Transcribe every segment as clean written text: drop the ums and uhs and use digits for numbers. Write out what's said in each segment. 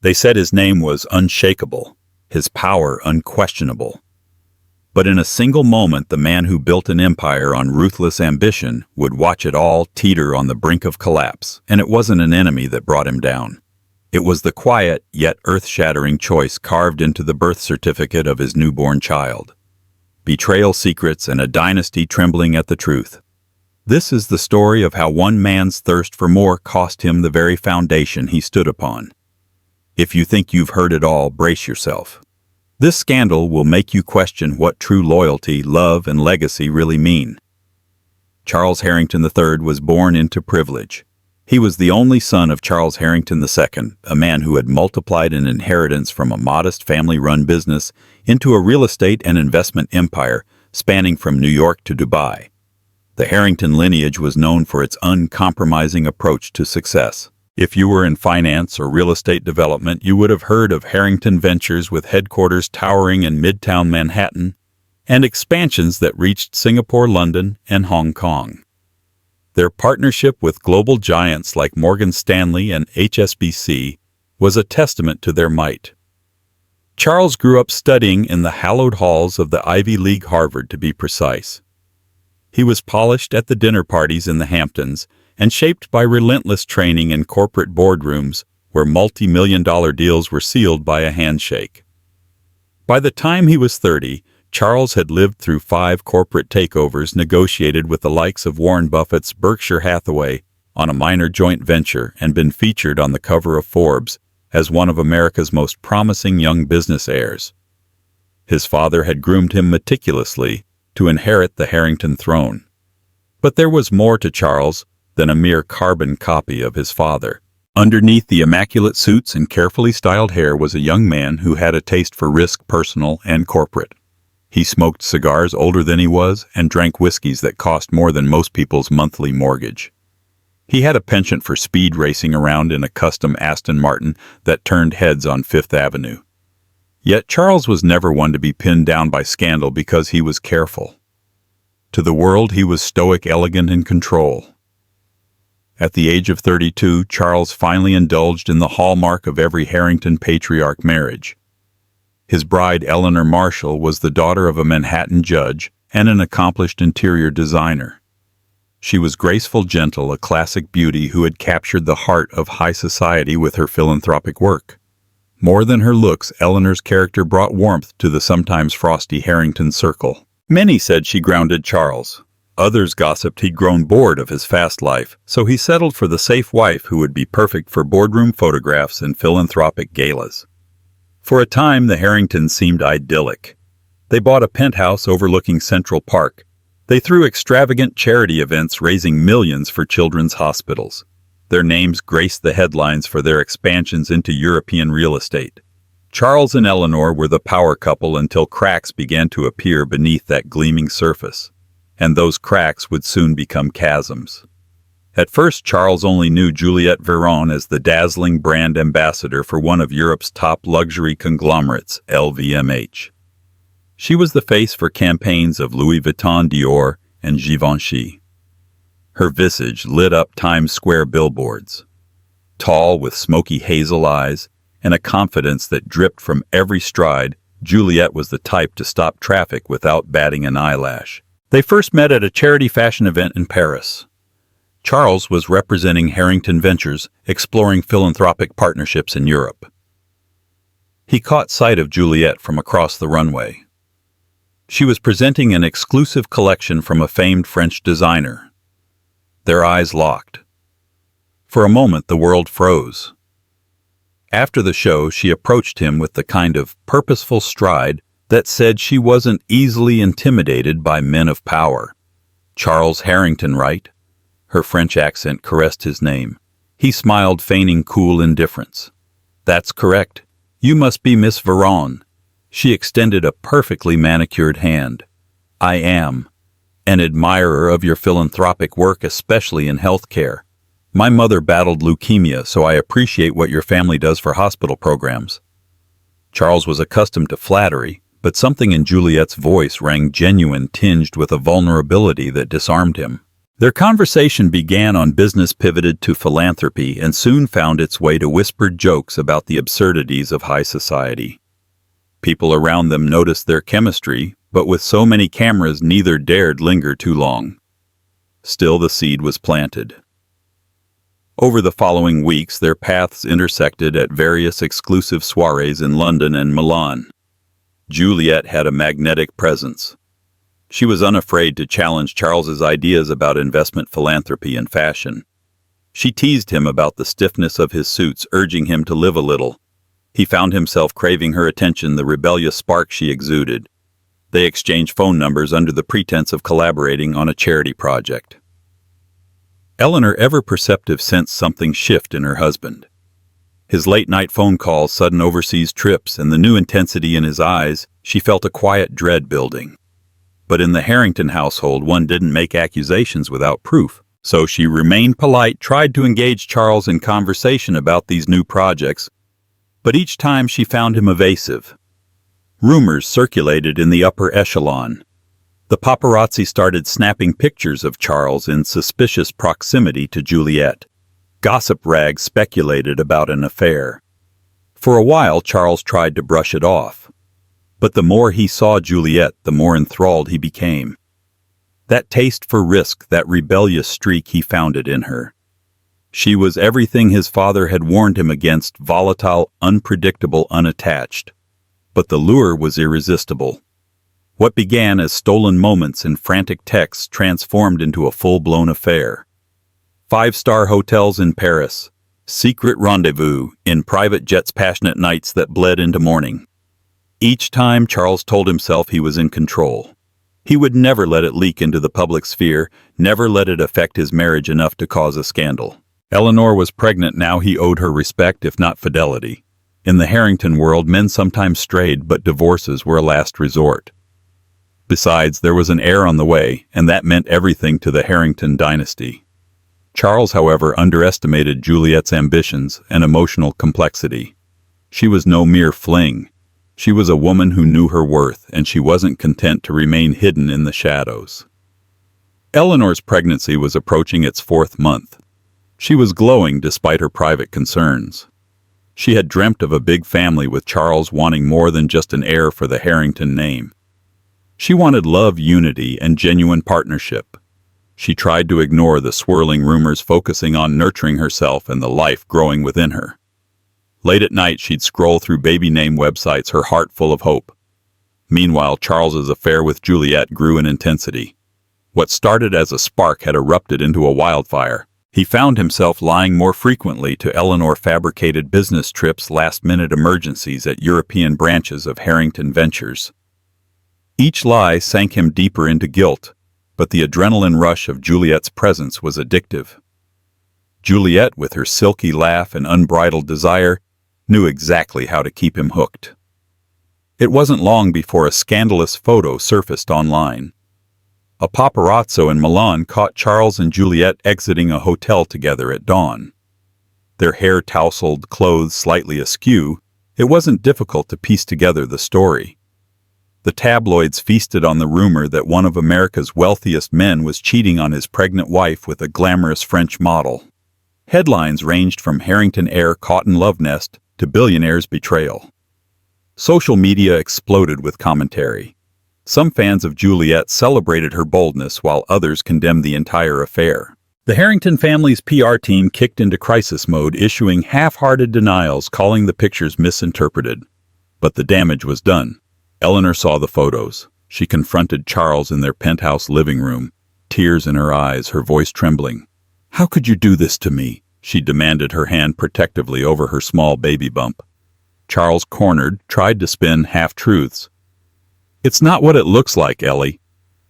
They said his name was unshakable, his power unquestionable. But in a single moment, the man who built an empire on ruthless ambition would watch it all teeter on the brink of collapse, and it wasn't an enemy that brought him down. It was the quiet, yet earth-shattering choice carved into the birth certificate of his newborn child. Betrayal secrets and a dynasty trembling at the truth. This is the story of how one man's thirst for more cost him the very foundation he stood upon. If you think you've heard it all, brace yourself. This scandal will make you question what true loyalty, love, and legacy really mean. Charles Harrington III was born into privilege. He was the only son of Charles Harrington II, a man who had multiplied an inheritance from a modest family-run business into a real estate and investment empire spanning from New York to Dubai. The Harrington lineage was known for its uncompromising approach to success. If you were in finance or real estate development, you would have heard of Harrington Ventures with headquarters towering in Midtown Manhattan and expansions that reached Singapore, London, and Hong Kong. Their partnership with global giants like Morgan Stanley and HSBC was a testament to their might. Charles grew up studying in the hallowed halls of the Ivy League, Harvard to be precise. He was polished at the dinner parties in the Hamptons and shaped by relentless training in corporate boardrooms where multi-million-dollar deals were sealed by a handshake. By the time he was 30, Charles had lived through 5 corporate takeovers negotiated with the likes of Warren Buffett's Berkshire Hathaway on a minor joint venture and been featured on the cover of Forbes as one of America's most promising young business heirs. His father had groomed him meticulously to inherit the Harrington throne. But there was more to Charles than a mere carbon copy of his father. Underneath the immaculate suits and carefully styled hair was a young man who had a taste for risk, personal and corporate. He smoked cigars older than he was and drank whiskeys that cost more than most people's monthly mortgage. He had a penchant for speed racing around in a custom Aston Martin that turned heads on Fifth Avenue. Yet Charles was never one to be pinned down by scandal because he was careful. To the world, he was stoic, elegant, and control. At the age of 32, Charles finally indulged in the hallmark of every Harrington patriarch marriage. His bride, Eleanor Marshall, was the daughter of a Manhattan judge and an accomplished interior designer. She was graceful, gentle, a classic beauty who had captured the heart of high society with her philanthropic work. More than her looks, Eleanor's character brought warmth to the sometimes frosty Harrington circle. Many said she grounded Charles. Others gossiped he'd grown bored of his fast life, so he settled for the safe wife who would be perfect for boardroom photographs and philanthropic galas. For a time, the Harringtons seemed idyllic. They bought a penthouse overlooking Central Park. They threw extravagant charity events raising millions for children's hospitals. Their names graced the headlines for their expansions into European real estate. Charles and Eleanor were the power couple until cracks began to appear beneath that gleaming surface. And those cracks would soon become chasms. At first, Charles only knew Juliette Veron as the dazzling brand ambassador for one of Europe's top luxury conglomerates, LVMH. She was the face for campaigns of Louis Vuitton, Dior, and Givenchy. Her visage lit up Times Square billboards. Tall, with smoky hazel eyes, and a confidence that dripped from every stride, Juliette was the type to stop traffic without batting an eyelash. They first met at a charity fashion event in Paris. Charles was representing Harrington Ventures, exploring philanthropic partnerships in Europe. He caught sight of Juliette from across the runway. She was presenting an exclusive collection from a famed French designer. Their eyes locked. For a moment, the world froze. After the show, she approached him with the kind of purposeful stride that said she wasn't easily intimidated by men of power. Charles Harrington, right? Her French accent caressed his name. He smiled, feigning cool indifference. That's correct. You must be Miss Veron. She extended a perfectly manicured hand. I am. An admirer of your philanthropic work, especially in healthcare. My mother battled leukemia, so I appreciate what your family does for hospital programs. Charles was accustomed to flattery, but something in Juliette's voice rang genuine, tinged with a vulnerability that disarmed him. Their conversation began on business, pivoted to philanthropy, and soon found its way to whispered jokes about the absurdities of high society. People around them noticed their chemistry, but with so many cameras, neither dared linger too long. Still, the seed was planted. Over the following weeks, their paths intersected at various exclusive soirees in London and Milan. Juliet had a magnetic presence. She was unafraid to challenge Charles's ideas about investment, philanthropy, and fashion. She teased him about the stiffness of his suits, urging him to live a little. He found himself craving her attention, the rebellious spark she exuded. They exchanged phone numbers under the pretense of collaborating on a charity project. Eleanor, ever perceptive, sensed something shift in her husband. His late-night phone calls, sudden overseas trips, and the new intensity in his eyes, she felt a quiet dread building. But in the Harrington household, one didn't make accusations without proof, so she remained polite, tried to engage Charles in conversation about these new projects, but each time she found him evasive. Rumors circulated in the upper echelon. The paparazzi started snapping pictures of Charles in suspicious proximity to Juliet. Gossip rags speculated about an affair. For a while, Charles tried to brush it off. But the more he saw Juliet, the more enthralled he became. That taste for risk, that rebellious streak, he found it in her. She was everything his father had warned him against: volatile, unpredictable, unattached. But the lure was irresistible. What began as stolen moments and frantic texts transformed into a full-blown affair. 5-star hotels in Paris, secret rendezvous in private jets, passionate nights that bled into morning. Each time, Charles told himself he was in control. He would never let it leak into the public sphere, never let it affect his marriage enough to cause a scandal. Eleanor was pregnant now. He owed her respect, if not fidelity. In the Harrington world, men sometimes strayed, but divorces were a last resort. Besides, there was an heir on the way, and that meant everything to the Harrington dynasty. Charles, however, underestimated Juliet's ambitions and emotional complexity. She was no mere fling. She was a woman who knew her worth, and she wasn't content to remain hidden in the shadows. Eleanor's pregnancy was approaching its 4th month. She was glowing despite her private concerns. She had dreamt of a big family, with Charles wanting more than just an heir for the Harrington name. She wanted love, unity, and genuine partnership. She tried to ignore the swirling rumors, focusing on nurturing herself and the life growing within her. Late at night, she'd scroll through baby name websites, her heart full of hope. Meanwhile, Charles's affair with Juliet grew in intensity. What started as a spark had erupted into a wildfire. He found himself lying more frequently to Eleanor, fabricated business trips, last-minute emergencies at European branches of Harrington Ventures. Each lie sank him deeper into guilt, but the adrenaline rush of Juliet's presence was addictive. Juliet, with her silky laugh and unbridled desire, knew exactly how to keep him hooked. It wasn't long before a scandalous photo surfaced online. A paparazzo in Milan caught Charles and Juliet exiting a hotel together at dawn. Their hair tousled, clothes slightly askew, it wasn't difficult to piece together the story. The tabloids feasted on the rumor that one of America's wealthiest men was cheating on his pregnant wife with a glamorous French model. Headlines ranged from Harrington heir caught in love nest to billionaire's betrayal. Social media exploded with commentary. Some fans of Juliet celebrated her boldness, while others condemned the entire affair. The Harrington family's PR team kicked into crisis mode, issuing half-hearted denials, calling the pictures misinterpreted. But the damage was done. Eleanor saw the photos. She confronted Charles in their penthouse living room, tears in her eyes, her voice trembling. "How could you do this to me?" she demanded, her hand protectively over her small baby bump. Charles, cornered, tried to spin half-truths. "It's not what it looks like, Ellie.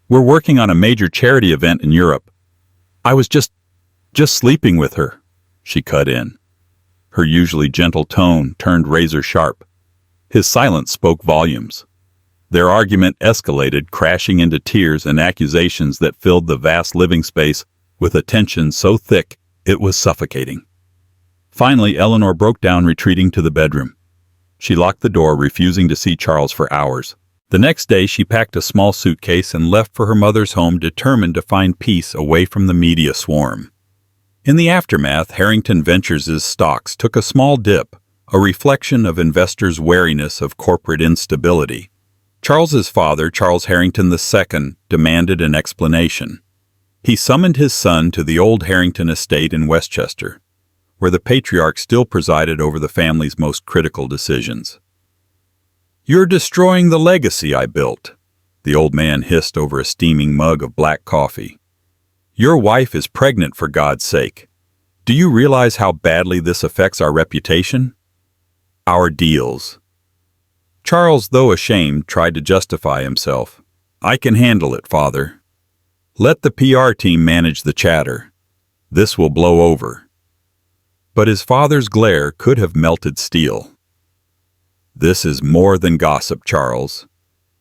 We're working on a major charity event in Europe. I was just sleeping with her," she cut in. Her usually gentle tone turned razor-sharp. His silence spoke volumes. Their argument escalated, crashing into tears and accusations that filled the vast living space with a tension so thick it was suffocating. Finally, Eleanor broke down, retreating to the bedroom. She locked the door, refusing to see Charles for hours. The next day, she packed a small suitcase and left for her mother's home, determined to find peace away from the media swarm. In the aftermath, Harrington Ventures' stocks took a small dip, a reflection of investors' wariness of corporate instability. Charles's father, Charles Harrington II, demanded an explanation. He summoned his son to the old Harrington estate in Westchester, where the patriarch still presided over the family's most critical decisions. "You're destroying the legacy I built," the old man hissed over a steaming mug of black coffee. "Your wife is pregnant, for God's sake. Do you realize how badly this affects our reputation? Our deals." Charles, though ashamed, tried to justify himself. "I can handle it, Father. Let the PR team manage the chatter. This will blow over." But his father's glare could have melted steel. "This is more than gossip, Charles.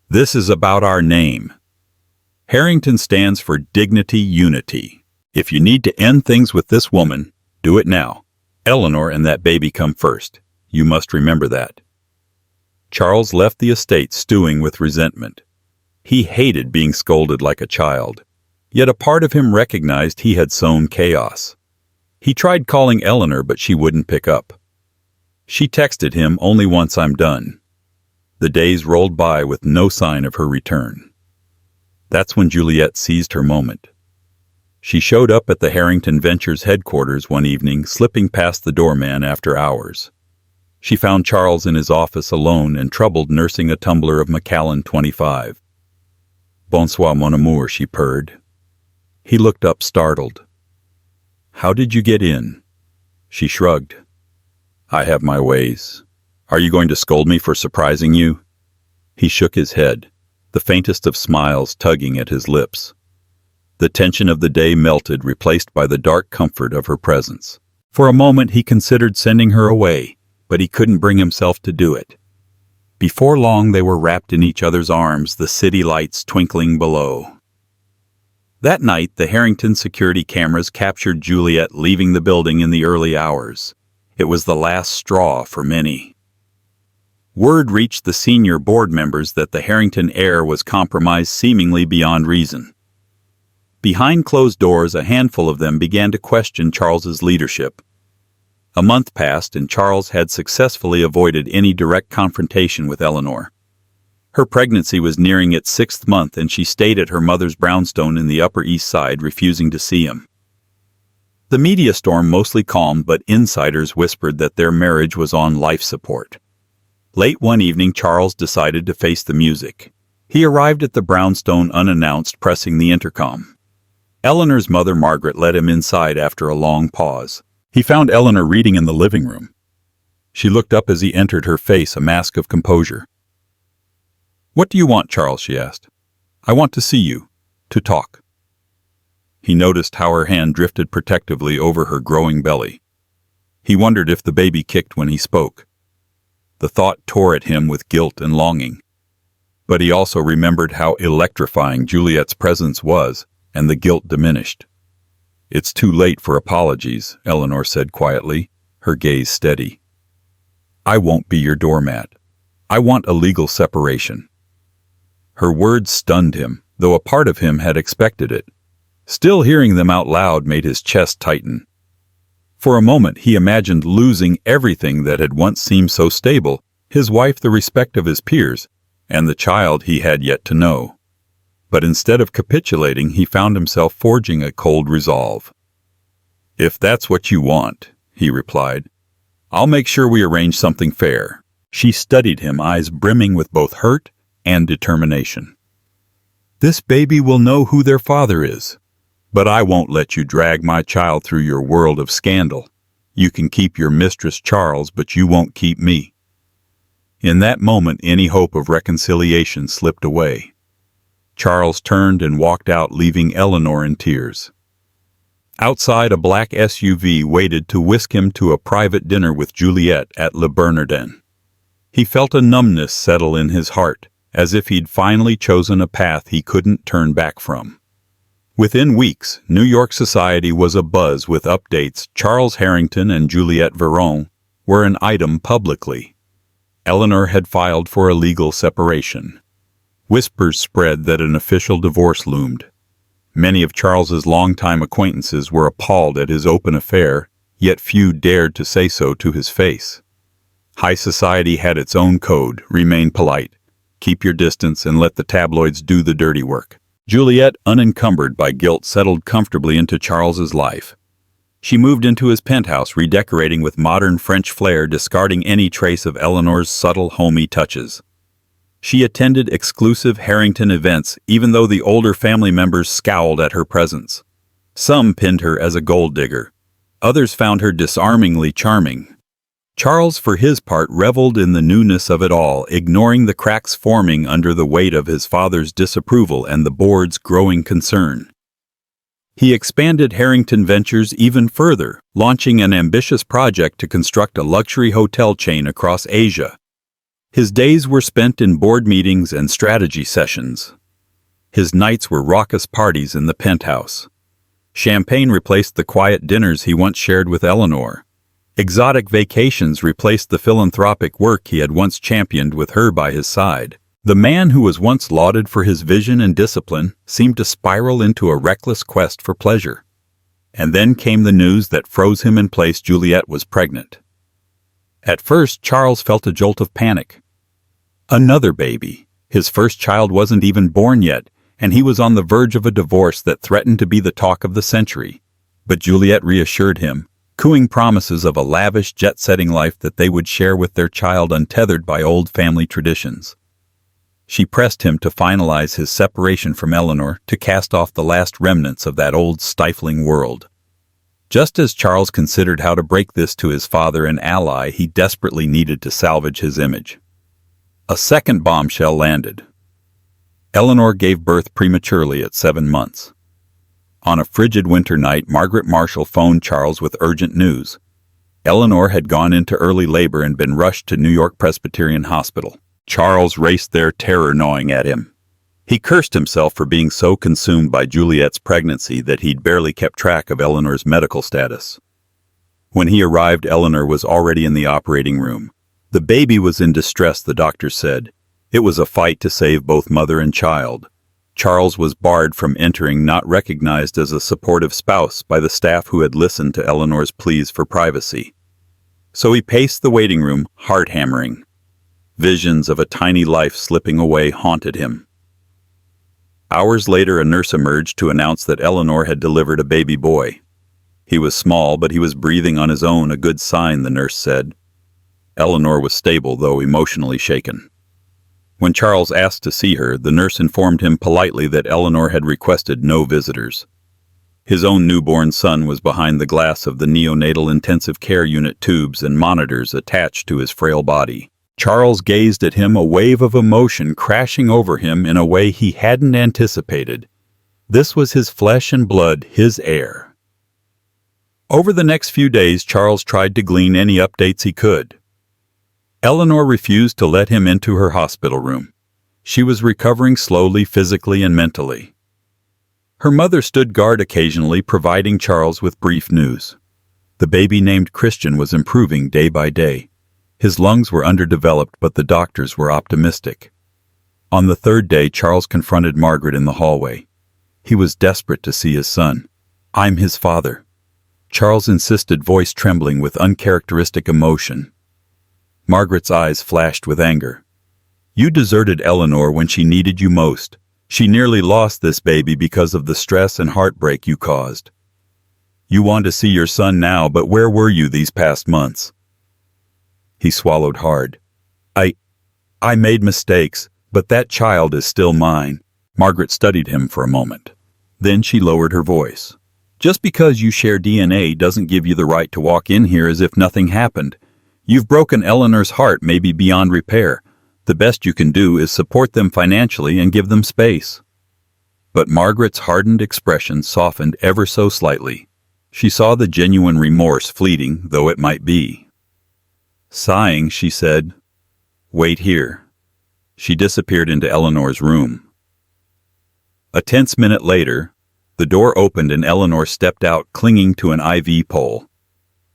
This is about our name. Harrington stands for dignity, unity. If you need to end things with this woman, do it now. Eleanor and that baby come first. You must remember that." Charles left the estate stewing with resentment. He hated being scolded like a child, yet a part of him recognized he had sown chaos. He tried calling Eleanor, but she wouldn't pick up. She texted him, "Only once I'm done." The days rolled by with no sign of her return. That's when Juliet seized her moment. She showed up at the Harrington Ventures headquarters one evening, slipping past the doorman after hours. She found Charles in his office alone and troubled, nursing a tumbler of Macallan 25. "Bonsoir, mon amour," she purred. He looked up, startled. "How did you get in?" She shrugged. "I have my ways. Are you going to scold me for surprising you?" He shook his head, the faintest of smiles tugging at his lips. The tension of the day melted, replaced by the dark comfort of her presence. For a moment he considered sending her away, but he couldn't bring himself to do it. Before long they were wrapped in each other's arms, the city lights twinkling below. That night, the Harrington security cameras captured Juliet leaving the building in the early hours. It was the last straw for many. Word reached the senior board members that the Harrington heir was compromised seemingly beyond reason. Behind closed doors, a handful of them began to question Charles's leadership. A month passed, and Charles had successfully avoided any direct confrontation with Eleanor. Her pregnancy was nearing its 6th month, and she stayed at her mother's brownstone in the Upper East Side, refusing to see him. The media storm mostly calmed, but insiders whispered that their marriage was on life support. Late one evening, Charles decided to face the music. He arrived at the brownstone unannounced, pressing the intercom. Eleanor's mother, Margaret, let him inside after a long pause. He found Eleanor reading in the living room. She looked up as he entered, her face a mask of composure. "What do you want, Charles?" she asked. "I want to see you. To talk." He noticed how her hand drifted protectively over her growing belly. He wondered if the baby kicked when he spoke. The thought tore at him with guilt and longing. But he also remembered how electrifying Juliet's presence was, and the guilt diminished. "It's too late for apologies," Eleanor said quietly, her gaze steady. "I won't be your doormat. I want a legal separation." Her words stunned him, though a part of him had expected it. Still, hearing them out loud made his chest tighten. For a moment he imagined losing everything that had once seemed so stable, his wife, the respect of his peers, and the child he had yet to know. But instead of capitulating, he found himself forging a cold resolve. "If that's what you want," he replied, "I'll make sure we arrange something fair." She studied him, eyes brimming with both hurt and determination. "This baby will know who their father is. But I won't let you drag my child through your world of scandal. You can keep your mistress, Charles, but you won't keep me." In that moment, any hope of reconciliation slipped away. Charles turned and walked out, leaving Eleanor in tears. Outside, a black SUV waited to whisk him to a private dinner with Juliet at Le Bernardin. He felt a numbness settle in his heart, as if he'd finally chosen a path he couldn't turn back from. Within weeks, New York society was abuzz with updates. Charles Harrington and Juliet Veron were an item publicly. Eleanor had filed for a legal separation. Whispers spread that an official divorce loomed. Many of Charles's longtime acquaintances were appalled at his open affair, yet few dared to say so to his face. High society had its own code: remain polite, keep your distance, and let the tabloids do the dirty work. Juliet, unencumbered by guilt, settled comfortably into Charles's life. She moved into his penthouse, redecorating with modern French flair, discarding any trace of Eleanor's subtle, homey touches. She attended exclusive Harrington events, even though the older family members scowled at her presence. Some pinned her as a gold digger. Others found her disarmingly charming. Charles, for his part, reveled in the newness of it all, ignoring the cracks forming under the weight of his father's disapproval and the board's growing concern. He expanded Harrington Ventures even further, launching an ambitious project to construct a luxury hotel chain across Asia. His days were spent in board meetings and strategy sessions. His nights were raucous parties in the penthouse. Champagne replaced the quiet dinners he once shared with Eleanor. Exotic vacations replaced the philanthropic work he had once championed with her by his side. The man who was once lauded for his vision and discipline seemed to spiral into a reckless quest for pleasure. And then came the news that froze him in place: Juliet was pregnant. At first, Charles felt a jolt of panic. Another baby. His first child wasn't even born yet, and he was on the verge of a divorce that threatened to be the talk of the century. But Juliet reassured him, cooing promises of a lavish, jet-setting life that they would share with their child, untethered by old family traditions. She pressed him to finalize his separation from Eleanor, to cast off the last remnants of that old, stifling world. Just as Charles considered how to break this to his father and ally, he desperately needed to salvage his image. A second bombshell landed. Eleanor gave birth prematurely at 7 months. On a frigid winter night, Margaret Marshall phoned Charles with urgent news. Eleanor had gone into early labor and been rushed to New York Presbyterian Hospital. Charles raced there, terror gnawing at him. He cursed himself for being so consumed by Juliet's pregnancy that he'd barely kept track of Eleanor's medical status. When he arrived, Eleanor was already in the operating room. The baby was in distress, the doctor said. It was a fight to save both mother and child. Charles was barred from entering, not recognized as a supportive spouse by the staff who had listened to Eleanor's pleas for privacy. So he paced the waiting room, heart-hammering. Visions of a tiny life slipping away haunted him. Hours later, a nurse emerged to announce that Eleanor had delivered a baby boy. He was small, but he was breathing on his own, a good sign, the nurse said. Eleanor was stable, though emotionally shaken. When Charles asked to see her, the nurse informed him politely that Eleanor had requested no visitors. His own newborn son was behind the glass of the neonatal intensive care unit, tubes and monitors attached to his frail body. Charles gazed at him, a wave of emotion crashing over him in a way he hadn't anticipated. This was his flesh and blood, his heir. Over the next few days, Charles tried to glean any updates he could. Eleanor refused to let him into her hospital room. She was recovering slowly, physically and mentally. Her mother stood guard occasionally, providing Charles with brief news. The baby named Christian was improving day by day. His lungs were underdeveloped, but the doctors were optimistic. On the third day, Charles confronted Margaret in the hallway. He was desperate to see his son. "I'm his father," Charles insisted, voice trembling with uncharacteristic emotion. Margaret's eyes flashed with anger. "You deserted Eleanor when she needed you most. She nearly lost this baby because of the stress and heartbreak you caused. You want to see your son now, but where were you these past months?" He swallowed hard. I made mistakes, but that child is still mine." Margaret studied him for a moment. Then she lowered her voice. "Just because you share DNA doesn't give you the right to walk in here as if nothing happened. You've broken Eleanor's heart, maybe beyond repair. The best you can do is support them financially and give them space." But Margaret's hardened expression softened ever so slightly. She saw the genuine remorse, fleeting though it might be. Sighing, she said, "Wait here." She disappeared into Eleanor's room. A tense minute later, the door opened and Eleanor stepped out, clinging to an IV pole.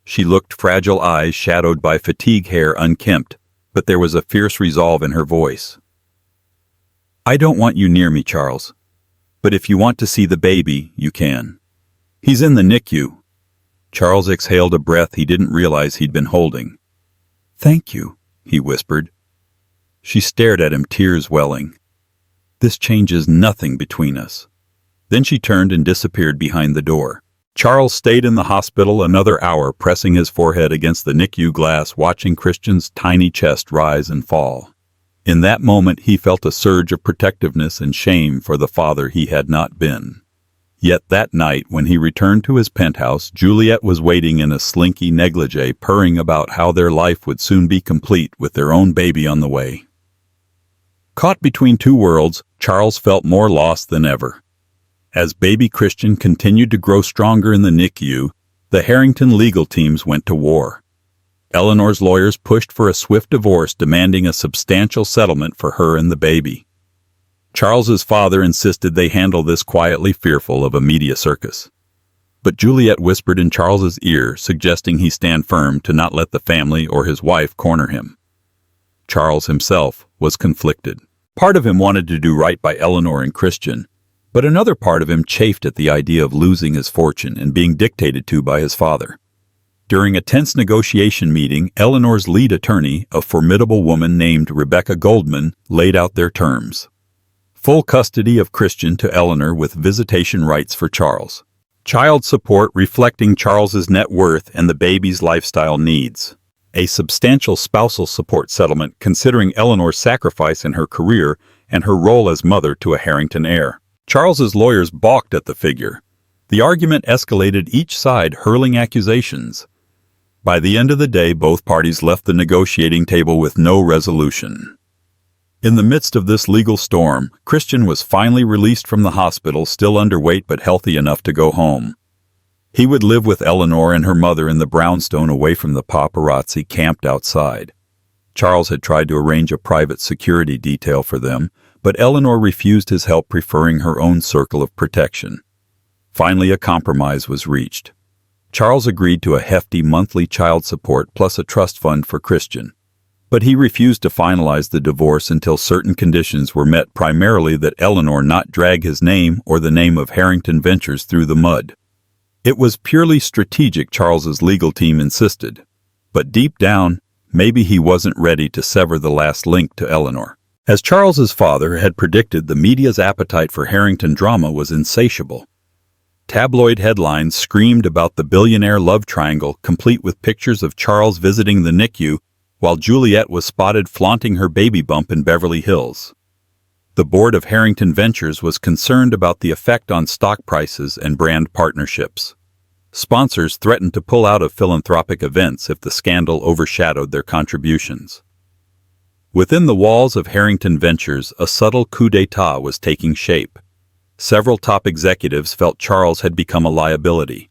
She looked, fragile eyes shadowed by fatigue, hair unkempt, but there was a fierce resolve in her voice. I don't want you near me, Charles. But if you want to see the baby, you can. He's in the NICU. Charles exhaled a breath he didn't realize he'd been holding. Thank you, he whispered. She stared at him, tears welling. This changes nothing between us. Then she turned and disappeared behind the door. Charles stayed in the hospital another hour, pressing his forehead against the NICU glass, watching Christian's tiny chest rise and fall. In that moment he felt a surge of protectiveness and shame for the father he had not been. Yet that night, when he returned to his penthouse, Juliet was waiting in a slinky negligee, purring about how their life would soon be complete with their own baby on the way. Caught between two worlds, Charles felt more lost than ever. As baby Christian continued to grow stronger in the NICU, the Harrington legal teams went to war. Eleanor's lawyers pushed for a swift divorce, demanding a substantial settlement for her and the baby. Charles's father insisted they handle this quietly, fearful of a media circus. But Juliet whispered in Charles's ear, suggesting he stand firm to not let the family or his wife corner him. Charles himself was conflicted. Part of him wanted to do right by Eleanor and Christian, but another part of him chafed at the idea of losing his fortune and being dictated to by his father. During a tense negotiation meeting, Eleanor's lead attorney, a formidable woman named Rebecca Goldman, laid out their terms. Full custody of Christian to Eleanor with visitation rights for Charles. Child support reflecting Charles's net worth and the baby's lifestyle needs. A substantial spousal support settlement considering Eleanor's sacrifice in her career and her role as mother to a Harrington heir. Charles's lawyers balked at the figure. The argument escalated, each side hurling accusations. By the end of the day, both parties left the negotiating table with no resolution. In the midst of this legal storm, Christian was finally released from the hospital, still underweight but healthy enough to go home. He would live with Eleanor and her mother in the brownstone, away from the paparazzi camped outside. Charles had tried to arrange a private security detail for them, but Eleanor refused his help, preferring her own circle of protection. Finally, a compromise was reached. Charles agreed to a hefty monthly child support plus a trust fund for Christian. But he refused to finalize the divorce until certain conditions were met, primarily that Eleanor not drag his name or the name of Harrington Ventures through the mud. It was purely strategic, Charles's legal team insisted. But deep down, maybe he wasn't ready to sever the last link to Eleanor. As Charles's father had predicted, the media's appetite for Harrington drama was insatiable. Tabloid headlines screamed about the billionaire love triangle, complete with pictures of Charles visiting the NICU, while Juliet was spotted flaunting her baby bump in Beverly Hills. The board of Harrington Ventures was concerned about the effect on stock prices and brand partnerships. Sponsors threatened to pull out of philanthropic events if the scandal overshadowed their contributions. Within the walls of Harrington Ventures, a subtle coup d'etat was taking shape. Several top executives felt Charles had become a liability.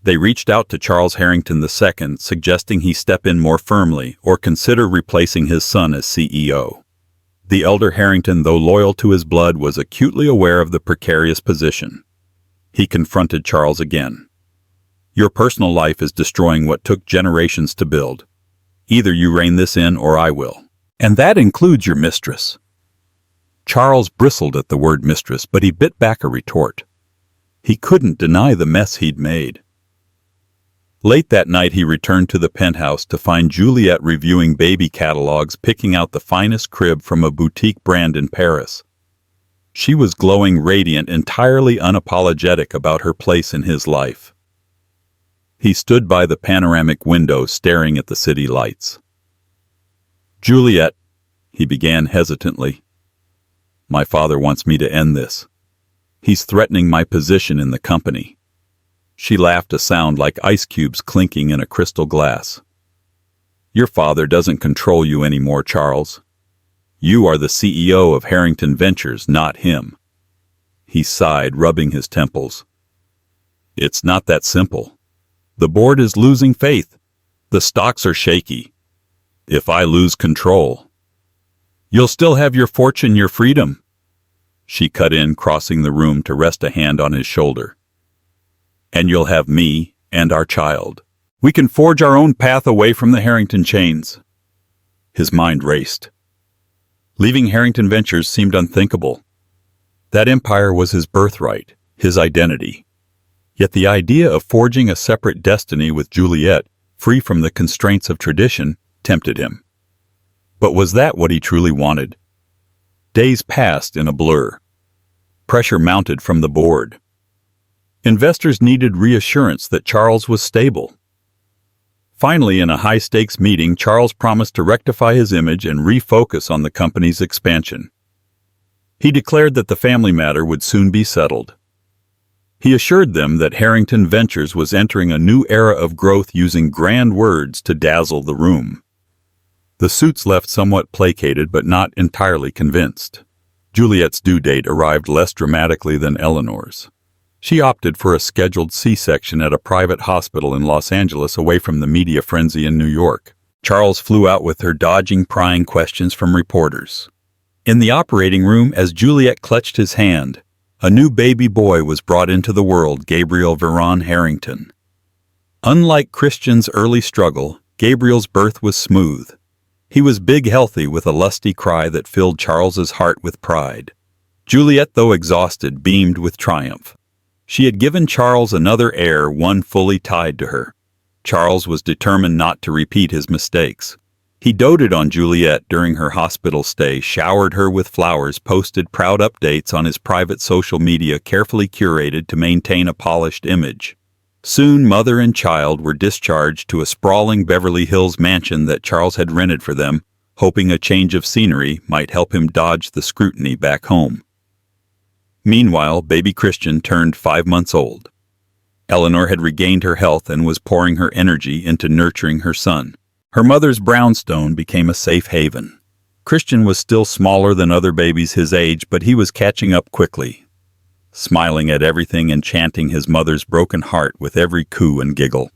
They reached out to Charles Harrington II, suggesting he step in more firmly or consider replacing his son as CEO. The elder Harrington, though loyal to his blood, was acutely aware of the precarious position. He confronted Charles again. Your personal life is destroying what took generations to build. Either you rein this in or I will. And that includes your mistress. Charles bristled at the word mistress, but he bit back a retort. He couldn't deny the mess he'd made. Late that night he returned to the penthouse to find Juliet reviewing baby catalogs, picking out the finest crib from a boutique brand in Paris. She was glowing, radiant, entirely unapologetic about her place in his life. He stood by the panoramic window, staring at the city lights. Juliet, he began hesitantly. My father wants me to end this. He's threatening my position in the company. She laughed, a sound like ice cubes clinking in a crystal glass. Your father doesn't control you anymore, Charles. You are the CEO of Harrington Ventures, not him. He sighed, rubbing his temples. It's not that simple. The board is losing faith. The stocks are shaky. If I lose control, you'll still have your fortune, your freedom. She cut in, crossing the room to rest a hand on his shoulder. And you'll have me and our child. We can forge our own path away from the Harrington chains. His mind raced. Leaving Harrington Ventures seemed unthinkable. That empire was his birthright, his identity. Yet the idea of forging a separate destiny with Juliet, free from the constraints of tradition, tempted him. But was that what he truly wanted? Days passed in a blur. Pressure mounted from the board. Investors needed reassurance that Charles was stable. Finally, in a high-stakes meeting, Charles promised to rectify his image and refocus on the company's expansion. He declared that the family matter would soon be settled. He assured them that Harrington Ventures was entering a new era of growth using grand words to dazzle the room. The suits left somewhat placated but not entirely convinced. Juliet's due date arrived less dramatically than Eleanor's. She opted for a scheduled C-section at a private hospital in Los Angeles away from the media frenzy in New York. Charles flew out with her, dodging prying questions from reporters. In the operating room, as Juliet clutched his hand, a new baby boy was brought into the world, Gabriel Veron Harrington. Unlike Christian's early struggle, Gabriel's birth was smooth. He was big, healthy, with a lusty cry that filled Charles's heart with pride. Juliet, though exhausted, beamed with triumph. She had given Charles another heir, one fully tied to her. Charles was determined not to repeat his mistakes. He doted on Juliet during her hospital stay, showered her with flowers, posted proud updates on his private social media, carefully curated to maintain a polished image. Soon, mother and child were discharged to a sprawling Beverly Hills mansion that Charles had rented for them, hoping a change of scenery might help him dodge the scrutiny back home. Meanwhile, baby Christian turned 5 months old. Eleanor had regained her health and was pouring her energy into nurturing her son. Her mother's brownstone became a safe haven. Christian was still smaller than other babies his age, but he was catching up quickly, smiling at everything and chanting his mother's broken heart with every coo and giggle.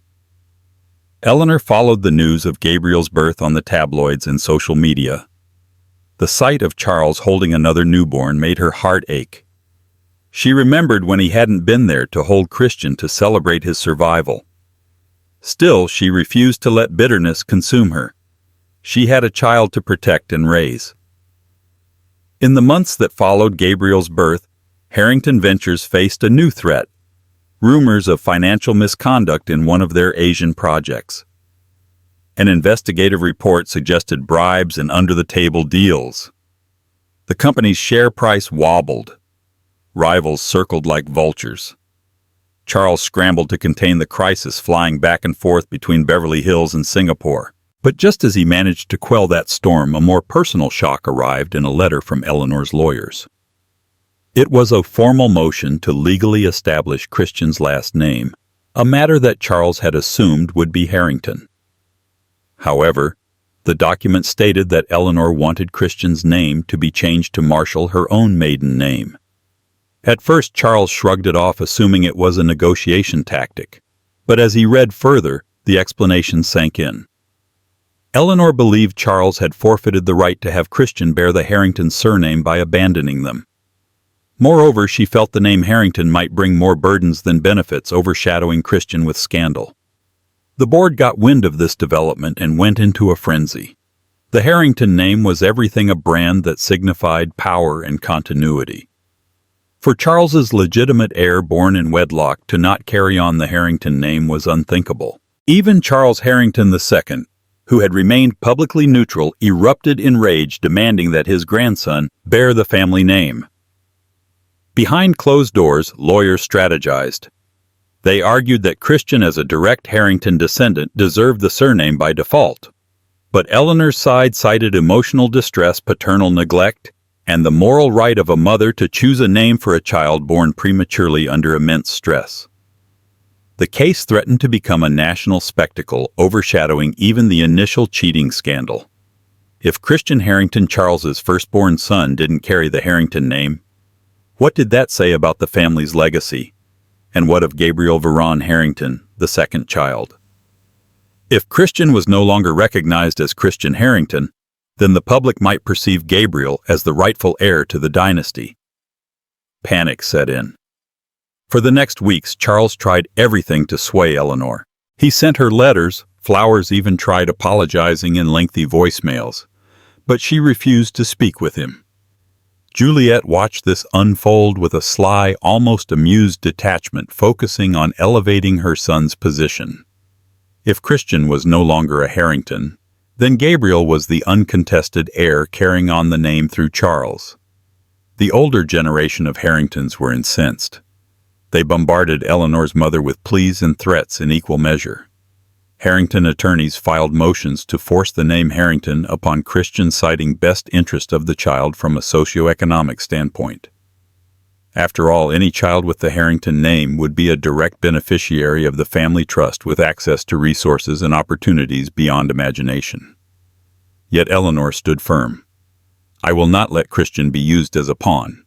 Eleanor followed the news of Gabriel's birth on the tabloids and social media. The sight of Charles holding another newborn made her heart ache. She remembered when he hadn't been there to hold Christian to celebrate his survival. Still, she refused to let bitterness consume her. She had a child to protect and raise. In the months that followed Gabriel's birth, Harrington Ventures faced a new threat: rumors of financial misconduct in one of their Asian projects. An investigative report suggested bribes and under-the-table deals. The company's share price wobbled. Rivals circled like vultures. Charles scrambled to contain the crisis, flying back and forth between Beverly Hills and Singapore. But just as he managed to quell that storm, a more personal shock arrived in a letter from Eleanor's lawyers. It was a formal motion to legally establish Christian's last name, a matter that Charles had assumed would be Harrington. However, the document stated that Eleanor wanted Christian's name to be changed to Marshall, her own maiden name. At first, Charles shrugged it off, assuming it was a negotiation tactic. But as he read further, the explanation sank in. Eleanor believed Charles had forfeited the right to have Christian bear the Harrington surname by abandoning them. Moreover, she felt the name Harrington might bring more burdens than benefits, overshadowing Christian with scandal. The board got wind of this development and went into a frenzy. The Harrington name was everything a brand that signified power and continuity. For Charles's legitimate heir born in wedlock to not carry on the Harrington name was unthinkable. Even Charles Harrington II, who had remained publicly neutral, erupted in rage, demanding that his grandson bear the family name. Behind closed doors, lawyers strategized. They argued that Christian, as a direct Harrington descendant, deserved the surname by default. But Eleanor's side cited emotional distress, paternal neglect, and the moral right of a mother to choose a name for a child born prematurely under immense stress. The case threatened to become a national spectacle, overshadowing even the initial cheating scandal. If Christian Harrington, Charles's firstborn son, didn't carry the Harrington name, what did that say about the family's legacy? And what of Gabriel Veron Harrington, the second child? If Christian was no longer recognized as Christian Harrington, then the public might perceive Gabriel as the rightful heir to the dynasty. Panic set in. For the next weeks, Charles tried everything to sway Eleanor. He sent her letters, flowers, even tried apologizing in lengthy voicemails. but she refused to speak with him. Juliet watched this unfold with a sly, almost amused detachment, focusing on elevating her son's position. If Christian was no longer a Harrington, then Gabriel was the uncontested heir carrying on the name through Charles. The older generation of Harringtons were incensed. They bombarded Eleanor's mother with pleas and threats in equal measure. Harrington attorneys filed motions to force the name Harrington upon Christian, citing best interest of the child from a socioeconomic standpoint. After all, any child with the Harrington name would be a direct beneficiary of the family trust with access to resources and opportunities beyond imagination. Yet Eleanor stood firm. "I will not let Christian be used as a pawn.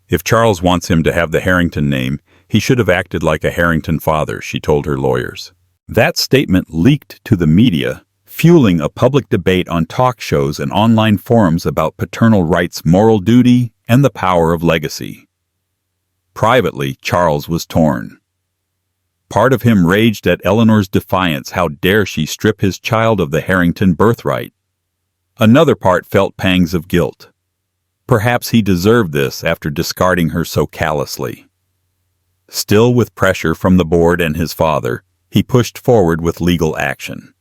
If Charles wants him to have the Harrington name, he should have acted like a Harrington father," she told her lawyers. That statement leaked to the media, fueling a public debate on talk shows and online forums about paternal rights, moral duty, and the power of legacy. Privately, Charles was torn. Part of him raged at Eleanor's defiance. How dare she strip his child of the Harrington birthright? Another part felt pangs of guilt. Perhaps he deserved this after discarding her so callously. Still, with pressure from the board and his father, he pushed forward with legal action.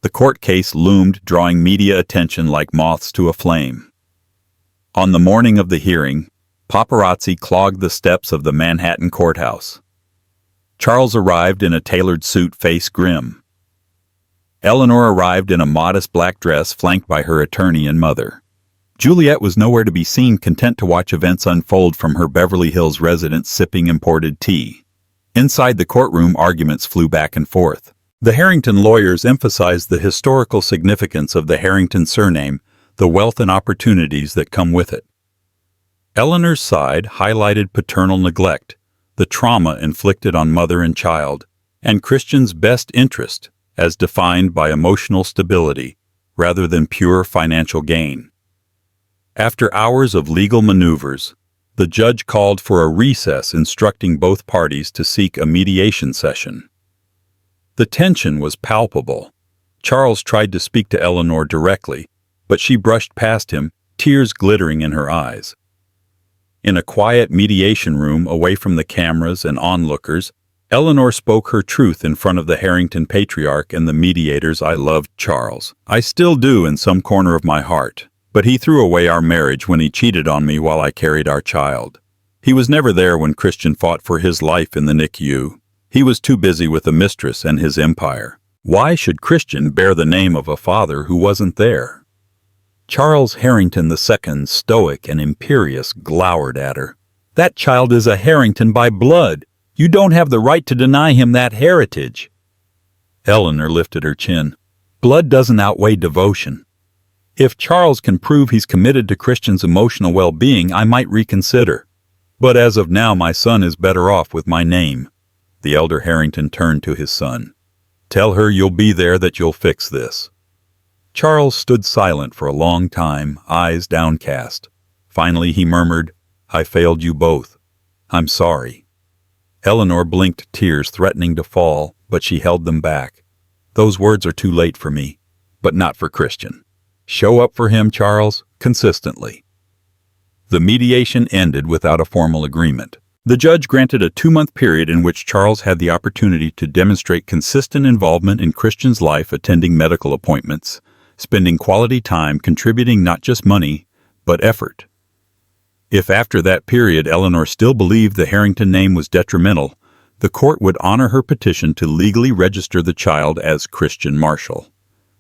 The court case loomed, drawing media attention like moths to a flame. On the morning of the hearing, paparazzi clogged the steps of the Manhattan courthouse. Charles arrived in a tailored suit, face grim. Eleanor arrived in a modest black dress, flanked by her attorney and mother. Juliet was nowhere to be seen, content to watch events unfold from her Beverly Hills residence, sipping imported tea. Inside the courtroom, arguments flew back and forth. The Harrington lawyers emphasized the historical significance of the Harrington surname, the wealth and opportunities that come with it. Eleanor's side highlighted paternal neglect, the trauma inflicted on mother and child, and Christian's best interest, as defined by emotional stability rather than pure financial gain. After hours of legal maneuvers, the judge called for a recess, instructing both parties to seek a mediation session. The tension was palpable. Charles tried to speak to Eleanor directly, but she brushed past him, tears glittering in her eyes. In a quiet mediation room away from the cameras and onlookers, Eleanor spoke her truth in front of the Harrington patriarch and the mediators. "I loved Charles. I still do in some corner of my heart. But he threw away our marriage when he cheated on me while I carried our child. He was never there when Christian fought for his life in the NICU. He was too busy with the Mistress and his empire. Why should Christian bear the name of a father who wasn't there?" Charles Harrington II, stoic and imperious, glowered at her. "That child is a Harrington by blood. You don't have the right to deny him that heritage." Eleanor lifted her chin. "Blood doesn't outweigh devotion. If Charles can prove he's committed to Christian's emotional well-being, I might reconsider. But as of now, my son is better off with my name." The elder Harrington turned to his son. "Tell her you'll be there, that you'll fix this." Charles stood silent for a long time, eyes downcast. Finally he murmured, "I failed you both. I'm sorry." Eleanor blinked, tears threatening to fall, but she held them back. "Those words are too late for me, but not for Christian. Show up for him, Charles, consistently." The mediation ended without a formal agreement. The judge granted a 2-month period in which Charles had the opportunity to demonstrate consistent involvement in Christian's life, attending medical appointments, spending quality time, contributing not just money, but effort. If after that period Eleanor still believed the Harrington name was detrimental, the court would honor her petition to legally register the child as Christian Marshall.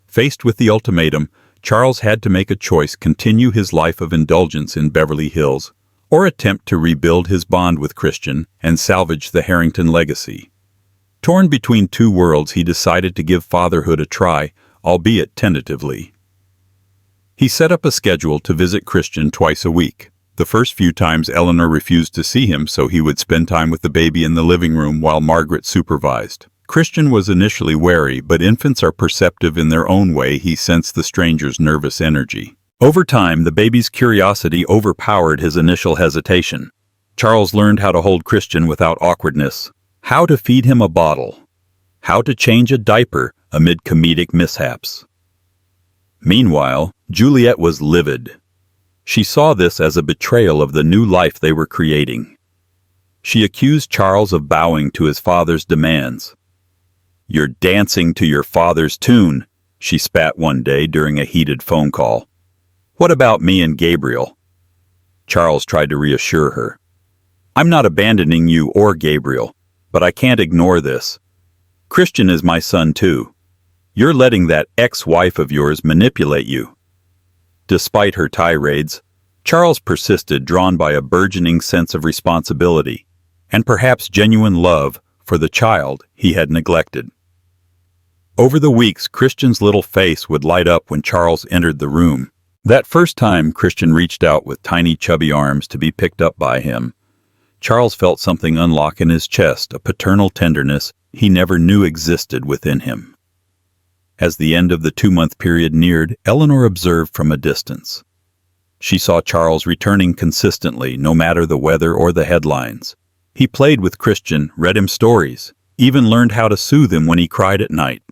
Faced with the ultimatum, Charles had to make a choice: continue his life of indulgence in Beverly Hills, or attempt to rebuild his bond with Christian and salvage the Harrington legacy. Torn between two worlds, he decided to give fatherhood a try, albeit tentatively. He set up a schedule to visit Christian twice a week. The first few times Eleanor refused to see him, so he would spend time with the baby in the living room while Margaret supervised. Christian was initially wary, but infants are perceptive in their own way. He sensed the stranger's nervous energy. Over time, the baby's curiosity overpowered his initial hesitation. Charles learned how to hold Christian without awkwardness, how to feed him a bottle, how to change a diaper amid comedic mishaps. Meanwhile, Juliet was livid. She saw this as a betrayal of the new life they were creating. She accused Charles of bowing to his father's demands. "You're dancing to your father's tune," she spat one day during a heated phone call. "What about me and Gabriel?" Charles tried to reassure her. "I'm not abandoning you or Gabriel, but I can't ignore this. Christian is my son too. You're letting that ex-wife of yours manipulate you." Despite her tirades, Charles persisted, drawn by a burgeoning sense of responsibility and perhaps genuine love for the child he had neglected. Over the weeks, Christian's little face would light up when Charles entered the room. That first time Christian reached out with tiny chubby arms to be picked up by him, Charles felt something unlock in his chest, a paternal tenderness he never knew existed within him. As the end of the 2-month period neared, Eleanor observed from a distance. She saw Charles returning consistently, no matter the weather or the headlines. He played with Christian, read him stories, even learned how to soothe him when he cried at night.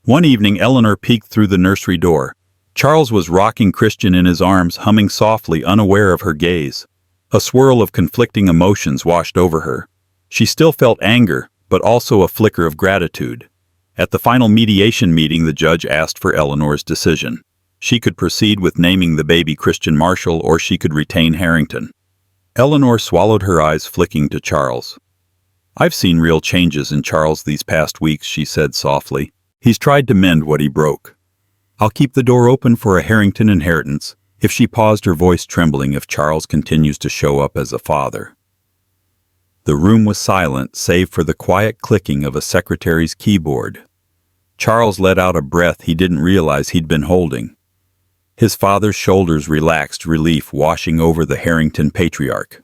One evening, Eleanor peeked through the nursery door. Charles was rocking Christian in his arms, humming softly, unaware of her gaze. A swirl of conflicting emotions washed over her. She still felt anger, but also a flicker of gratitude. At the final mediation meeting, the judge asked for Eleanor's decision. She could proceed with naming the baby Christian Marshall, or she could retain Harrington. Eleanor swallowed her eyes, flicking to Charles. "I've seen real changes in Charles these past weeks," she said softly. "He's tried to mend what he broke. I'll keep the door open for a Harrington inheritance," if she paused, her voice trembling, "if Charles continues to show up as a father." The room was silent, save for the quiet clicking of a secretary's keyboard. Charles let out a breath he didn't realize he'd been holding. His father's shoulders relaxed, relief washing over the Harrington patriarch.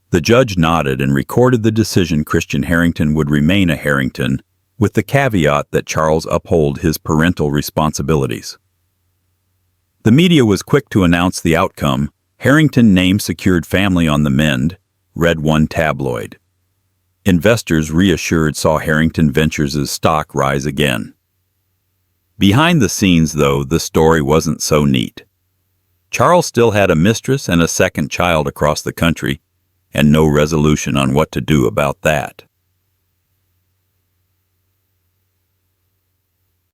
The judge nodded and recorded the decision. Christian Harrington would remain a Harrington, with the caveat that Charles uphold his parental responsibilities. The media was quick to announce the outcome. "Harrington name secured, family on the mend," read one tabloid. Investors, reassured, saw Harrington Ventures' stock rise again. Behind the scenes, though, the story wasn't so neat. Charles still had a mistress and a second child across the country, and no resolution on what to do about that.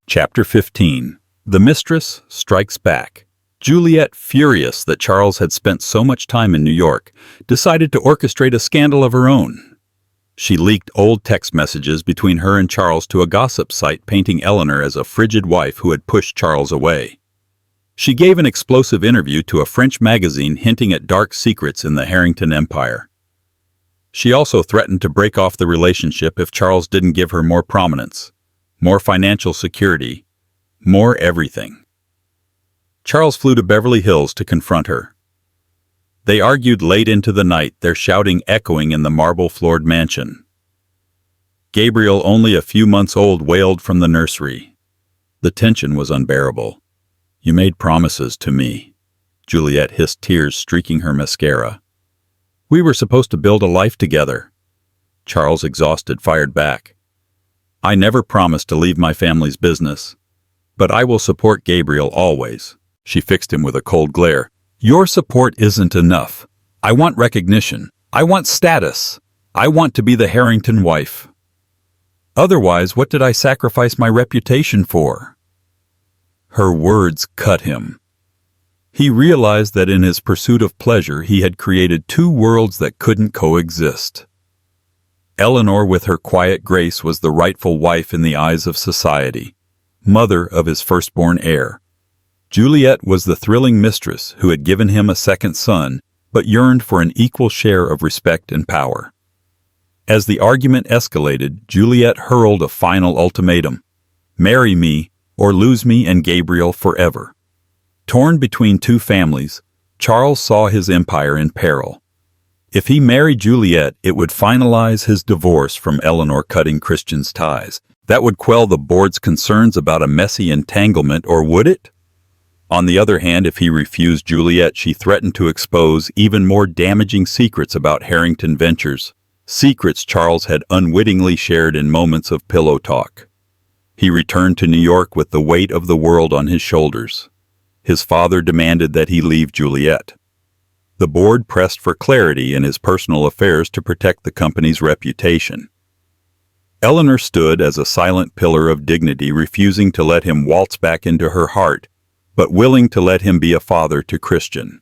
Chapter 15. The Mistress Strikes Back. Juliet, furious that Charles had spent so much time in New York, decided to orchestrate a scandal of her own. She leaked old text messages between her and Charles to a gossip site, painting Eleanor as a frigid wife who had pushed Charles away. She gave an explosive interview to a French magazine hinting at dark secrets in the Harrington empire. She also threatened to break off the relationship if Charles didn't give her more prominence, more financial security, more everything. Charles flew to Beverly Hills to confront her. They argued late into the night, their shouting echoing in the marble-floored mansion. Gabriel, only a few months old, wailed from the nursery. The tension was unbearable. "You made promises to me," Juliet hissed, tears streaking her mascara. "We were supposed to build a life together." Charles, exhausted, fired back. "I never promised to leave my family's business, but I will support Gabriel always." She fixed him with a cold glare. "Your support isn't enough. I want recognition. I want status. I want to be the Harrington wife. Otherwise, what did I sacrifice my reputation for?" Her words cut him. He realized that in his pursuit of pleasure, he had created two worlds that couldn't coexist. Eleanor, with her quiet grace, was the rightful wife in the eyes of society, mother of his firstborn heir. Juliet was the thrilling mistress who had given him a second son, but yearned for an equal share of respect and power. As the argument escalated, Juliet hurled a final ultimatum: "Marry me, or lose me and Gabriel forever." Torn between two families, Charles saw his empire in peril. If he married Juliet, it would finalize his divorce from Eleanor, cutting Christian's ties. That would quell the board's concerns about a messy entanglement, or would it? On the other hand, if he refused Juliet, she threatened to expose even more damaging secrets about Harrington Ventures, secrets Charles had unwittingly shared in moments of pillow talk. He returned to New York with the weight of the world on his shoulders. His father demanded that he leave Juliet. The board pressed for clarity in his personal affairs to protect the company's reputation. Eleanor stood as a silent pillar of dignity, refusing to let him waltz back into her heart, but willing to let him be a father to Christian.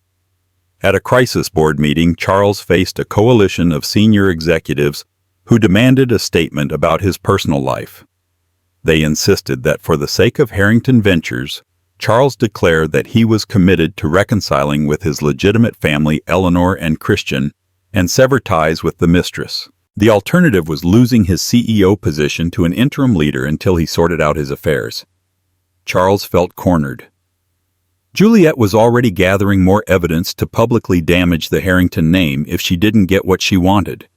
At a crisis board meeting, Charles faced a coalition of senior executives who demanded a statement about his personal life. They insisted that for the sake of Harrington Ventures, Charles declared that he was committed to reconciling with his legitimate family, Eleanor and Christian, and sever ties with the Mistress. The alternative was losing his CEO position to an interim leader until he sorted out his affairs. Charles felt cornered. Juliet was already gathering more evidence to publicly damage the Harrington name if she didn't get what she wanted.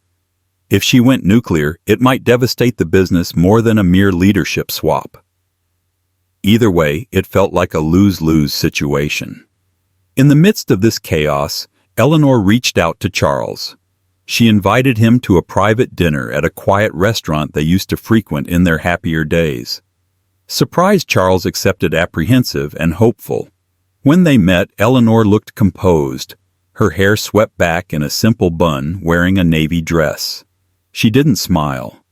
If she went nuclear, it might devastate the business more than a mere leadership swap. Either way, it felt like a lose-lose situation. In the midst of this chaos, Eleanor reached out to Charles. She invited him to a private dinner at a quiet restaurant they used to frequent in their happier days. Surprised, Charles accepted, apprehensive and hopeful. When they met, Eleanor looked composed, her hair swept back in a simple bun, wearing a navy dress. She didn't smile.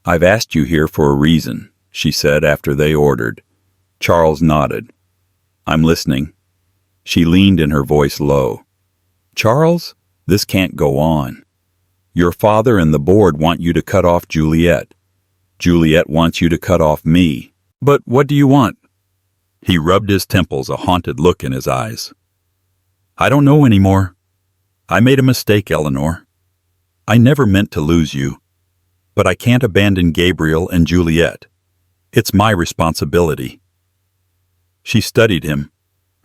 "I've asked you here for a reason," she said after they ordered. Charles nodded. "I'm listening." She leaned in, her voice low. "Charles, this can't go on. Your father and the board want you to cut off Juliet. Juliet wants you to cut off me. But what do you want?" He rubbed his temples, a haunted look in his eyes. "I don't know anymore. I made a mistake, Eleanor. I never meant to lose you. But I can't abandon Gabriel and Juliet. It's my responsibility." She studied him,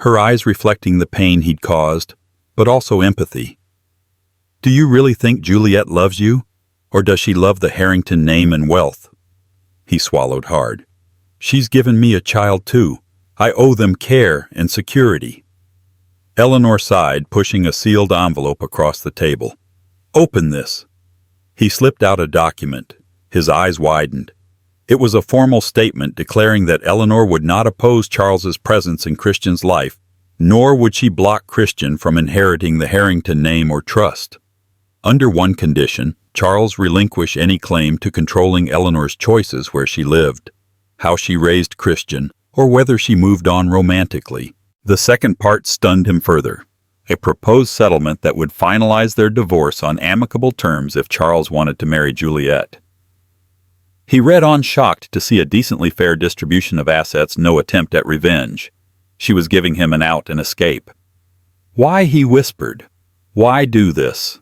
her eyes reflecting the pain he'd caused, but also empathy. "Do you really think Juliet loves you, or does she love the Harrington name and wealth?" He swallowed hard. "She's given me a child too. I owe them care and security." Eleanor sighed, pushing a sealed envelope across the table. "Open this." He slipped out a document. His eyes widened. It was a formal statement declaring that Eleanor would not oppose Charles's presence in Christian's life, nor would she block Christian from inheriting the Harrington name or trust. Under one condition, Charles relinquish any claim to controlling Eleanor's choices, where she lived, how she raised Christian, or whether she moved on romantically. The second part stunned him further. A proposed settlement that would finalize their divorce on amicable terms if Charles wanted to marry Juliet. He read on, shocked to see a decently fair distribution of assets, no attempt at revenge. She was giving him an out and escape. "Why?" he whispered. "Why do this?"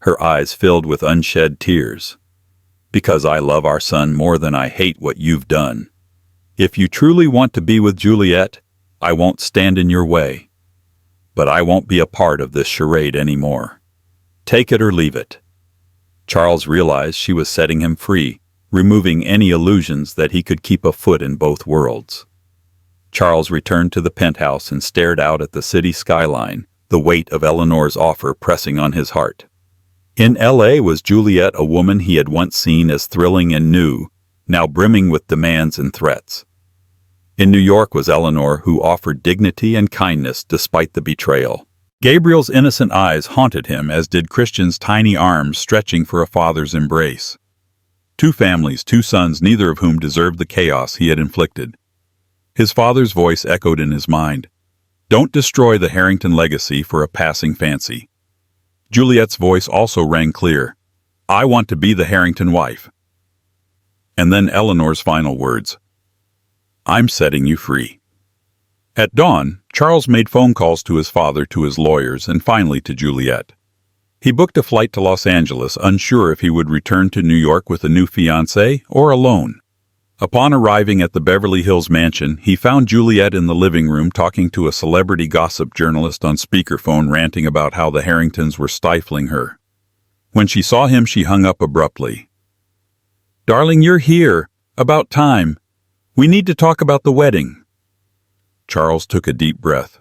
Her eyes filled with unshed tears. "Because I love our son more than I hate what you've done. If you truly want to be with Juliet, I won't stand in your way. But I won't be a part of this charade anymore. Take it or leave it." Charles realized she was setting him free, removing any illusions that he could keep a foot in both worlds. Charles returned to the penthouse and stared out at the city skyline, the weight of Eleanor's offer pressing on his heart. In L.A. was Juliet, a woman he had once seen as thrilling and new, now brimming with demands and threats. In New York was Eleanor, who offered dignity and kindness despite the betrayal. Gabriel's innocent eyes haunted him, as did Christian's tiny arms stretching for a father's embrace. Two families, two sons, neither of whom deserved the chaos he had inflicted. His father's voice echoed in his mind. "Don't destroy the Harrington legacy for a passing fancy." Juliet's voice also rang clear. "I want to be the Harrington wife." And then Eleanor's final words. "I'm setting you free." At dawn, Charles made phone calls to his father, to his lawyers, and finally to Juliet. He booked a flight to Los Angeles, unsure if he would return to New York with a new fiancée or alone. Upon arriving at the Beverly Hills mansion, he found Juliet in the living room talking to a celebrity gossip journalist on speakerphone, ranting about how the Harringtons were stifling her. When she saw him, she hung up abruptly. "Darling, you're here. About time. We need to talk about the wedding." Charles took a deep breath.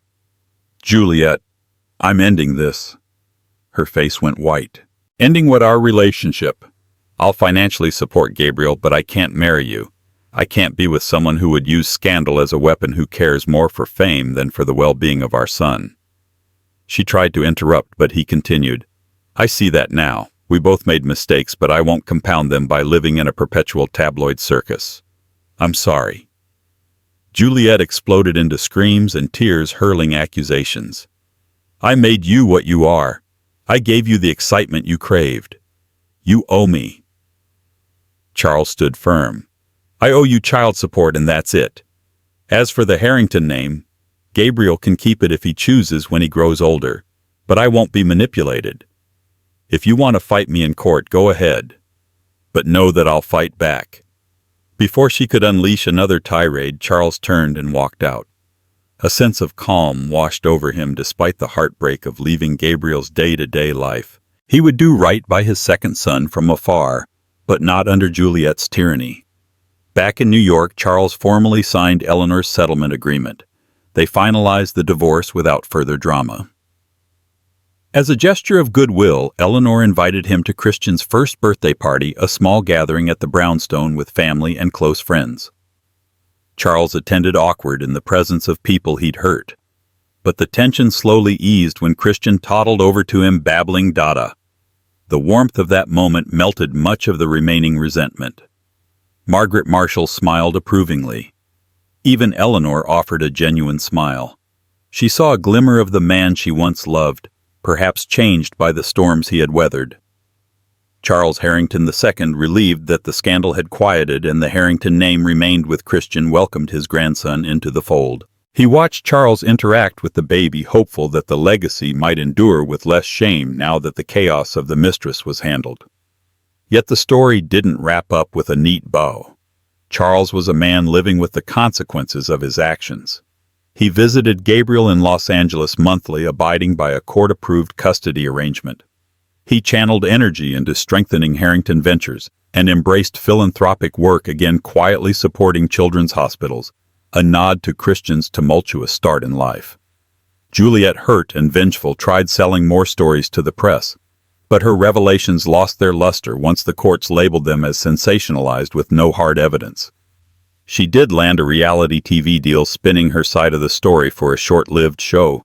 "Juliet, I'm ending this." Her face went white. "Ending what? Our relationship? I'll financially support Gabriel, but I can't marry you. I can't be with someone who would use scandal as a weapon, who cares more for fame than for the well-being of our son." She tried to interrupt, but he continued, "I see that now. We both made mistakes, but I won't compound them by living in a perpetual tabloid circus. I'm sorry." Juliet exploded into screams and tears, hurling accusations. "I made you what you are. I gave you the excitement you craved. You owe me." Charles stood firm. "I owe you child support, and that's it. As for the Harrington name, Gabriel can keep it if he chooses when he grows older, but I won't be manipulated. If you want to fight me in court, go ahead. But know that I'll fight back." Before she could unleash another tirade, Charles turned and walked out. A sense of calm washed over him despite the heartbreak of leaving Gabriel's day-to-day life. He would do right by his second son from afar, but not under Juliet's tyranny. Back in New York, Charles formally signed Eleanor's settlement agreement. They finalized the divorce without further drama. As a gesture of goodwill, Eleanor invited him to Christian's first birthday party, a small gathering at the brownstone with family and close friends. Charles attended, awkward in the presence of people he'd hurt. But the tension slowly eased when Christian toddled over to him, babbling Dada. The warmth of that moment melted much of the remaining resentment. Margaret Marshall smiled approvingly. Even Eleanor offered a genuine smile. She saw a glimmer of the man she once loved, perhaps changed by the storms he had weathered. Charles Harrington II, relieved that the scandal had quieted and the Harrington name remained with Christian, welcomed his grandson into the fold. He watched Charles interact with the baby, hopeful that the legacy might endure with less shame now that the chaos of the Mistress was handled. Yet the story didn't wrap up with a neat bow. Charles was a man living with the consequences of his actions. He visited Gabriel in Los Angeles monthly, abiding by a court-approved custody arrangement. He channeled energy into strengthening Harrington Ventures and embraced philanthropic work, again quietly supporting children's hospitals, a nod to Christian's tumultuous start in life. Juliet, hurt and vengeful, tried selling more stories to the press, but her revelations lost their luster once the courts labeled them as sensationalized with no hard evidence. She did land a reality TV deal, spinning her side of the story for a short-lived show.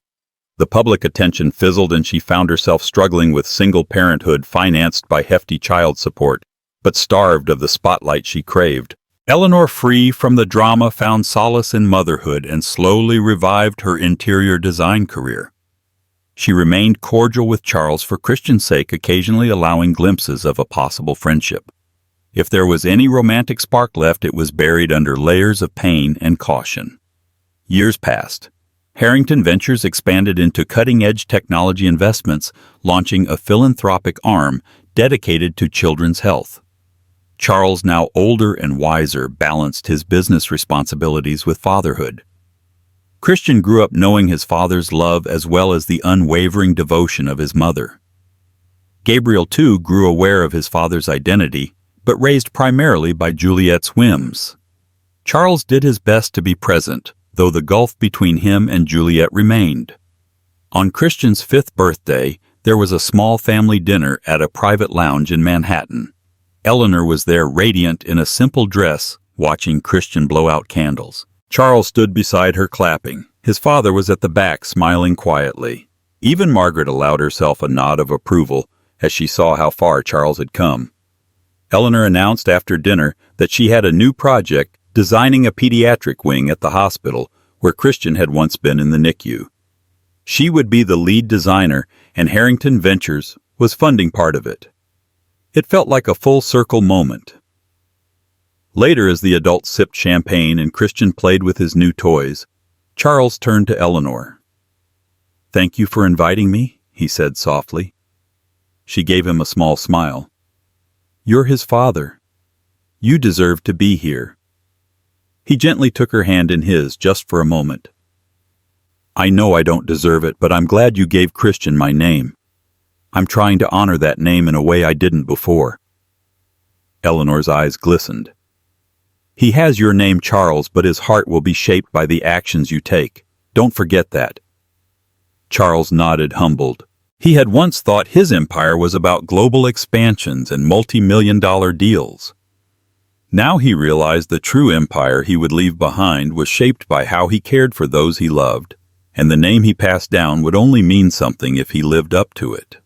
The public attention fizzled and she found herself struggling with single parenthood financed by hefty child support, but starved of the spotlight she craved. Eleanor, free from the drama, found solace in motherhood and slowly revived her interior design career. She remained cordial with Charles for Christian's sake, occasionally allowing glimpses of a possible friendship. If there was any romantic spark left, it was buried under layers of pain and caution. Years passed. Harrington Ventures expanded into cutting-edge technology investments, launching a philanthropic arm dedicated to children's health. Charles, now older and wiser, balanced his business responsibilities with fatherhood. Christian grew up knowing his father's love as well as the unwavering devotion of his mother. Gabriel, too, grew aware of his father's identity, but raised primarily by Juliet's whims. Charles did his best to be present, though the gulf between him and Juliet remained. On Christian's 5th birthday, there was a small family dinner at a private lounge in Manhattan. Eleanor was there, radiant in a simple dress, watching Christian blow out candles. Charles stood beside her, clapping. His father was at the back, smiling quietly. Even Margaret allowed herself a nod of approval as she saw how far Charles had come. Eleanor announced after dinner that she had a new project, designing a pediatric wing at the hospital where Christian had once been in the NICU. She would be the lead designer, and Harrington Ventures was funding part of it. It felt like a full-circle moment. Later, as the adults sipped champagne and Christian played with his new toys, Charles turned to Eleanor. "Thank you for inviting me," he said softly. She gave him a small smile. "You're his father. You deserve to be here." He gently took her hand in his, just for a moment. "I know I don't deserve it, but I'm glad you gave Christian my name. I'm trying to honor that name in a way I didn't before." Eleanor's eyes glistened. "He has your name, Charles, but his heart will be shaped by the actions you take. Don't forget that." Charles nodded, humbled. He had once thought his empire was about global expansions and multi-million-dollar deals. Now he realized the true empire he would leave behind was shaped by how he cared for those he loved, and the name he passed down would only mean something if he lived up to it.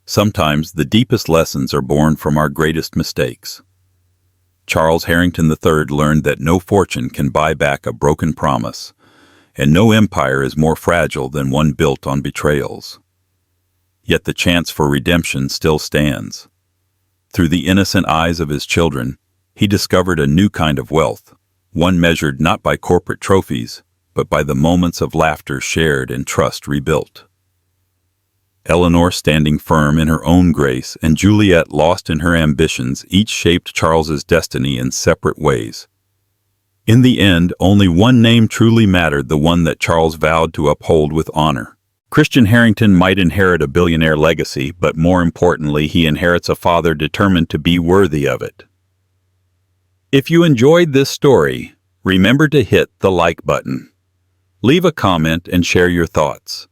Sometimes the deepest lessons are born from our greatest mistakes. Charles Harrington III learned that no fortune can buy back a broken promise, and no empire is more fragile than one built on betrayals. Yet the chance for redemption still stands. Through the innocent eyes of his children, he discovered a new kind of wealth, one measured not by corporate trophies, but by the moments of laughter shared and trust rebuilt. Eleanor standing firm in her own grace and Juliet lost in her ambitions each shaped Charles's destiny in separate ways. In the end, only one name truly mattered, the one that Charles vowed to uphold with honor. Christian Harrington might inherit a billionaire legacy, but more importantly, he inherits a father determined to be worthy of it. If you enjoyed this story, remember to hit the like button. Leave a comment and share your thoughts.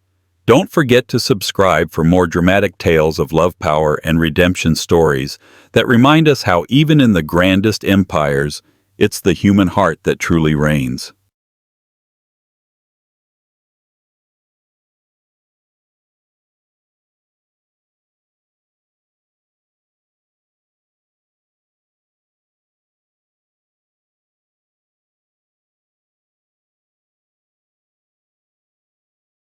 Don't forget to subscribe for more dramatic tales of love, power, and redemption stories that remind us how even in the grandest empires, it's the human heart that truly reigns.